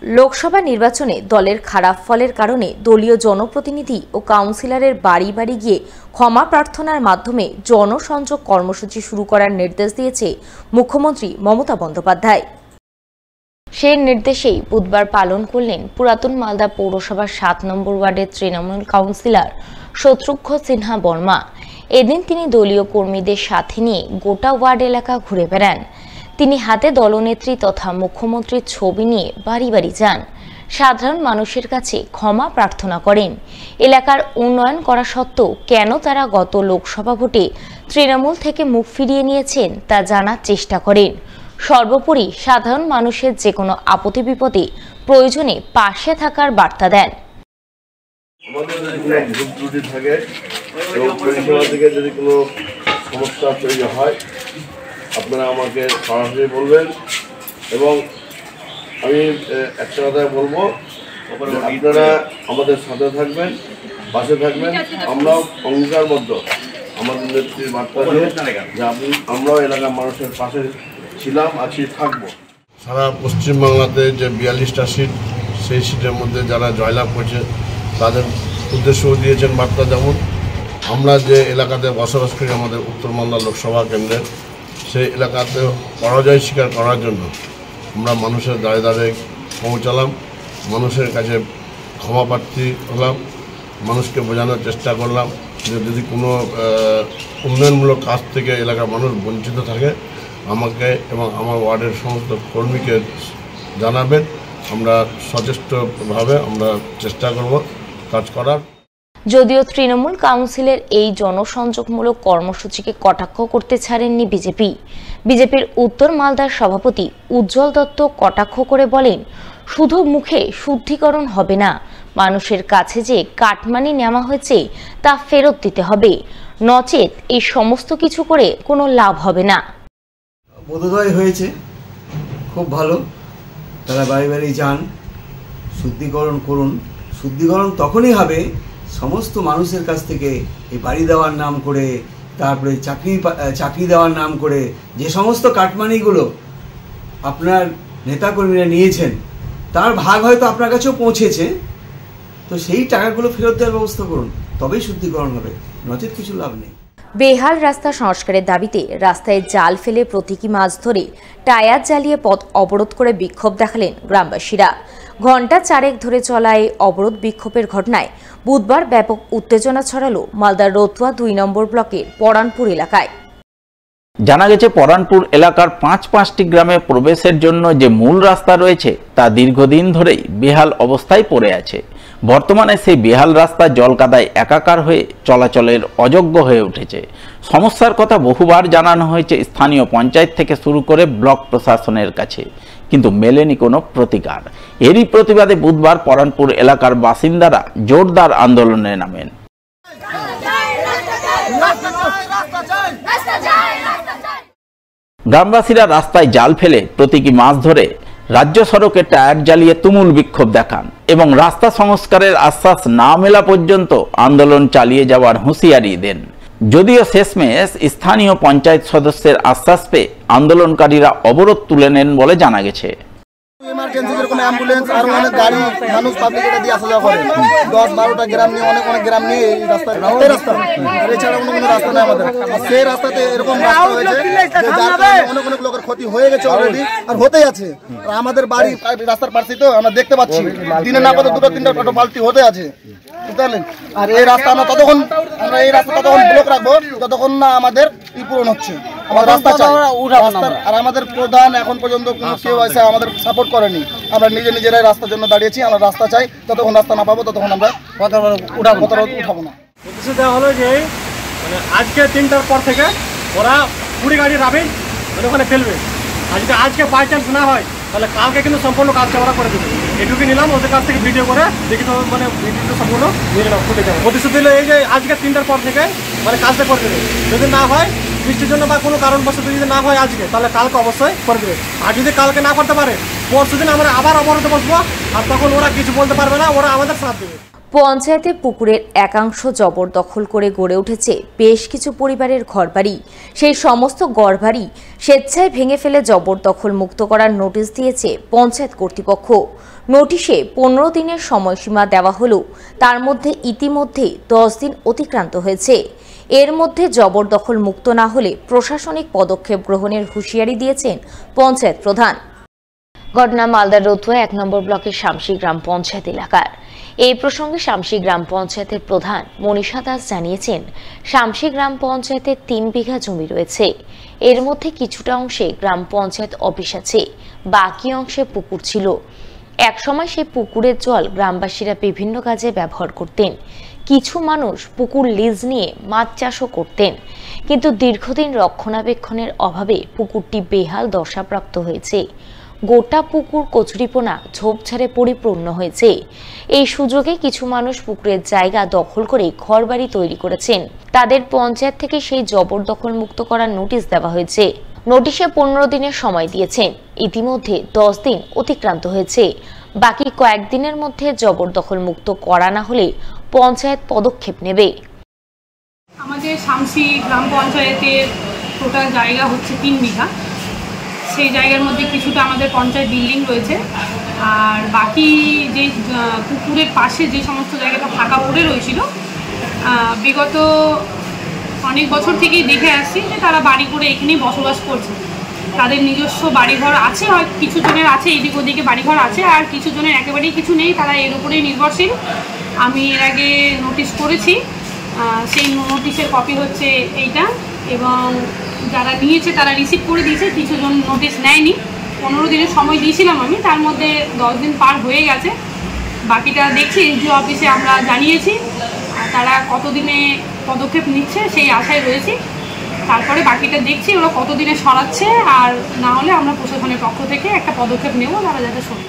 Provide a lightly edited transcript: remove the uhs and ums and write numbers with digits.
লোকসভা নির্বাচনে দলের খারাপ ফলের কারণে দলীয় জনপ্রতিনিধি ও কাউন্সিলরের বাড়ি বাড়ি গিয়ে ক্ষমা প্রার্থনার মাধ্যমে জনসংযোগ কর্মসূচি শুরু করার নির্দেশ দিয়েছে মুখ্যমন্ত্রী মমতা বন্দ্যোপাধ্যায়। সেই নির্দেশেই বুধবার পালন করলেন পুরাতন মালদা পৌরসভার 7 নম্বর ওয়ার্ডের তৃণমূল কাউন্সিলর শত্রুঘ্ন সিনহা বর্মা। এদিন তিনি দলীয় কর্মীদের সাথে নিয়ে গোটা ওয়ার্ড এলাকা ঘুরে বেড়ান। তিনি হাতে দলনেত্রী তথা মুখ্যমন্ত্রীর ছবি নিয়ে বাড়ি বাড়ি যান, সাধারণ মানুষের কাছে ক্ষমা প্রার্থনা করেন। এলাকার উন্নয়ন করা সত্ত্বেও কেন তারা গত লোকসভা ভোটে তৃণমূল থেকে মুখ ফিরিয়ে নিয়েছেন তা জানার চেষ্টা করেন। সর্বোপরি সাধারণ মানুষের যে কোনো আপত্তি বিপদে প্রয়োজনে পাশে থাকার বার্তা দেন। আমাদের যদি কোনো ভুল ত্রুটি থাকে এবং পরিষেবা থেকে যদি কোনো সমস্যা তৈরি হয় আপনারা আমাকে সরাসরি বলবেন এবং আমি একটা কথাই বলবো, আপনারা আমাদের সাথে থাকবেন, পাশে থাকবেন। আমরাও অঙ্গীকারবদ্ধ আমাদের নেত্রীর বার্তা দিয়ে যে আমরাও এলাকার মানুষের পাশে ছিলাম, আছি, থাকবো। সারা পশ্চিমবাংলাতে যে 42টা সিট, সেই সিটের মধ্যে যারা জয়লাভ করেছে তাদের উদ্দেশ্যও দিয়েছেন বার্তা। যেমন আমরা যে এলাকাতে বসবাস করি, আমাদের উত্তর মালদা লোকসভা কেন্দ্রের সেই এলাকাতে পরাজয় স্বীকার করার জন্য আমরা মানুষের দ্বারে দ্বারে পৌঁছালাম, মানুষের কাছে ক্ষমা প্রার্থী হলাম, মানুষকে বোঝানোর চেষ্টা করলাম যে যদি কোনো উন্নয়নমূলক কাজ থেকে এলাকার মানুষ বঞ্চিত থাকে আমাকে এবং আমার ওয়ার্ডের সমস্ত কর্মীকে জানাবেন। আমরা সচেষ্টভাবে আমরা চেষ্টা করব কাজ করার। যদিও তৃণমূল কাউন্সিলের এই জনসংযোগমূলক কর্মসূচিকে কটাক্ষ করতে ছাড়েননি বিজেপির উত্তর মালদার সভাপতি উজ্জ্বল দত্ত কটাক্ষ করে বলেন, শুধু মুখে শুদ্ধিকরণ হবে না, মানুষের কাছে যে কাটমানি নেওয়া হয়েছে তা ফেরত দিতে হবে, নচেত এই সমস্ত কিছু করে কোনো লাভ হবে না। বোধোদয় হয়েছে, খুব ভালো। তারা বাড়ি বাড়ি যান, শুদ্ধিকরণ করুন। শুদ্ধিকরণ তখনই হবে সমস্ত মানুষের কাছ থেকে এই বাড়ি দেওয়ার নাম করে, তারপরে চাকরি দেওয়ার নাম করে যে সমস্ত কাটমানিগুলো আপনার নেতাকর্মীরা নিয়েছেন তার ভাগ হয়তো আপনার কাছেও পৌঁছেছে, তো সেই টাকাগুলো ফেরত দেওয়ার ব্যবস্থা করুন, তবেই শুদ্ধিকরণ হবে, নচেত কিছু লাভ নেই। বেহাল রাস্তা সংস্কারের দাবিতে রাস্তায় জাল ফেলে প্রতীকী মাছ ধরে টায়ার জ্বালিয়ে পথ অবরোধ করে বিক্ষোভ দেখালেন গ্রামবাসীরা। ঘণ্টা 4 ধরে চলা এই অবরোধ বিক্ষোভের ঘটনায় বুধবার ব্যাপক উত্তেজনা ছড়ালো মালদার রতুয়া 2 নম্বর ব্লকের পরানপুর এলাকায়। জানা গেছে, পরানপুর এলাকার 5টি গ্রামে প্রবেশের জন্য যে মূল রাস্তা রয়েছে তা দীর্ঘদিন ধরেই বেহাল অবস্থায় পড়ে আছে। বর্তমানে সেই বেহাল রাস্তা জলকাদায় একাকার হয়ে চলাচলের অযোগ্য হয়ে উঠেছে। সমস্যার কথা বহুবার জানানো হয়েছে স্থানীয় পঞ্চায়েত থেকে শুরু করে ব্লক প্রশাসনের কাছে, কিন্তু মেলেনি কোনো প্রতিকার। এরই প্রতিবাদে বুধবার পরানপুর এলাকার বাসিন্দারা জোরদার আন্দোলনে নামেন। গ্রামবাসীরা রাস্তায় জাল ফেলে প্রতীকী মাছ ধরে রাজ্য সড়কে টায়ার জ্বালিয়ে তুমুল বিক্ষোভ দেখান এবং রাস্তা সংস্কারের আশ্বাস না মেলা পর্যন্ত আন্দোলন চালিয়ে যাওয়ার হুঁশিয়ারি দেন। যদিও শেষমেশ স্থানীয় পঞ্চায়েত সদস্যের আশ্বাস পেয়ে আন্দোলনকারীরা অবরোধ তুলে নেন বলে জানা গেছে। ইমার্জেন্সি যেরকম অ্যাম্বুলেন্স আর অনেক গাড়ি মানুষ পাবলিক এটা দিয়ে আসা যাওয়া করে, 10-12টা গ্রাম নিয়ে অনেক গ্রাম নিয়ে এই রাস্তা আর এছাড়া অন্য কোনো রাস্তা নেই আমাদের। আর সেই রাস্তাতে এরকম রাস্তা হয়েছে যে যার কারণে অনেক লোকের ক্ষতি হয়ে গেছে অলরেডি, আর হতেই আছে। আর আমাদের বাড়ি রাস্তার পাশে তো আমরা দেখতে পাচ্ছি দিনে না কত 2-3টা টোটো পাল্টি হতে আছে, বুঝতে পারলেন। আর এই রাস্তা আমরা এই রাস্তা ততক্ষণ ব্লক রাখবো যতক্ষণ না আমাদের পূরণ হচ্ছে। আমাদের রাস্তা চাই, আর আমাদের প্রধান এখন পর্যন্ত কেউ এসে আমাদের সাপোর্ট করেনি। আমরা নিজেরাই রাস্তার জন্য দাঁড়িয়েছি। আমরা রাস্তা চাই, যতক্ষণ রাস্তা না পাবো ততক্ষণ আমরা উঠাবো না। প্রতিশ্রুতি দেওয়া হলো যে আজকে 3টার পর থেকে ওরা 20 গাড়ি রাবিন ওখানে ফেলবে, আর যদি আজকে বাই চান্স না হয় তাহলে কালকে কিন্তু সম্পূর্ণ কাজটা ওরা করে দেবে। এটুকু নিলাম, ওদের কাছ থেকে ভিডিও করে দেখি, তো ভিডিও সম্পূর্ণ নিয়ে নিলাম। প্রতিশ্রুতি দিল এই যে আজকে 3টার পর থেকে কাজটা করে দেবে। যদি না হয় বৃষ্টির জন্য বা কোনো কারণবশত যদি না হয় আজকে, তাহলে কালকে অবশ্যই করে দেবে। আর যদি কালকে না করতে পারে পরশুদিন আমরা আবার অবরোধে বসবো, আর তখন ওরা কিছু বলতে পারবে না, ওরা আমাদের সাথ দেবে। পঞ্চায়েতে পুকুরের একাংশ জবরদখল করে গড়ে উঠেছে বেশ কিছু পরিবারের ঘরবাড়ি। সেই সমস্ত ঘরবাড়ি স্বেচ্ছায় ভেঙে ফেলে জবরদখল মুক্ত করার নোটিশ দিয়েছে পঞ্চায়েত কর্তৃপক্ষ। নোটিশে 15 দিনের সময়সীমা দেওয়া হলেও তার মধ্যে ইতিমধ্যে 10 দিন অতিক্রান্ত হয়েছে। এর মধ্যে জবরদখল মুক্ত না হলে প্রশাসনিক পদক্ষেপ গ্রহণের হুঁশিয়ারি দিয়েছেন পঞ্চায়েত প্রধান। ঘটনা মালদার রতুয়া 1 নম্বর ব্লকের শামসি গ্রাম পঞ্চায়েত এলাকার। এই প্রসঙ্গে শামসি গ্রাম পঞ্চায়েতের প্রধান মনীষা দাস জানিয়েছেন, শামসি গ্রাম পঞ্চায়েতের 3 বিঘা জমি রয়েছে। এর মধ্যে কিছুটা অংশে গ্রাম পঞ্চায়েত অফিস আছে, বাকি অংশে পুকুর ছিল। একসময় সেই পুকুরের জল গ্রামবাসীরা বিভিন্ন কাজে ব্যবহার করতেন। কিছু মানুষ পুকুর লিজ নিয়ে মাছ চাষও করতেন, কিন্তু দীর্ঘদিন রক্ষণাবেক্ষণের অভাবে পুকুরটি বেহাল দশাপ্রাপ্ত হয়েছে। গোটা পুকুর কচুরিপোনা ঝোপঝাড়ে পরিপূর্ণ হয়েছে। এই সুযোগে কিছু মানুষ পুকুরের জায়গা দখল করে ঘরবাড়ি তৈরি করেছেন। তাদের পঞ্চায়েত থেকে সেই জবরদখল মুক্ত করার নোটিশ দেওয়া হয়েছে। নোটিশে 15 দিনের সময় দিয়েছেন। ইতিমধ্যে 10 দিন অতিক্রান্ত হয়েছে। বাকি কয়েকদিনের মধ্যে জবরদখল মুক্ত করা না হলে পঞ্চায়েত পদক্ষেপ নেবে। আমাদের শামসি গ্রাম পঞ্চায়েতের টোটাল জায়গা হচ্ছে 3 বিঘা। সেই জায়গার মধ্যে কিছুটা আমাদের পঞ্চায়েত বিল্ডিং রয়েছে, আর বাকি যে পুকুরের পাশে যে সমস্ত জায়গাটা ফাঁকা পড়ে রয়েছিল, বিগত অনেক বছর থেকেই দেখে আসছি যে তারা বাড়ি করে এখানেই বসবাস করছে। তাদের নিজস্ব বাড়িঘর আছে, হয় কিছু জনের আছে, এদিক ওদিকে বাড়িঘর আছে, আর কিছু জনের একেবারেই কিছু নেই, তারা এর উপরেই নির্ভরশীল। আমি এর আগে নোটিশ করেছি, সেই নোটিশের কপি হচ্ছে এইটা, এবং যারা নিয়েছে তারা রিসিভ করে দিয়েছে। কিছু জন নোটিশ নেয়নি। 15 দিনের সময় দিয়েছিলাম আমি, তার মধ্যে 10 দিন পার হয়ে গেছে। বাকিটা দেখছি এসডিও অফিসে আমরা জানিয়েছি, তারা কতদিনে পদক্ষেপ নিচ্ছে সেই আশায় রয়েছি। তারপরে বাকিটা দেখছি ওরা কতদিনে সরাচ্ছে, আর না হলে আমরা প্রশাসনের পক্ষ থেকে একটা পদক্ষেপ নেব, তারা যাতে শোনে।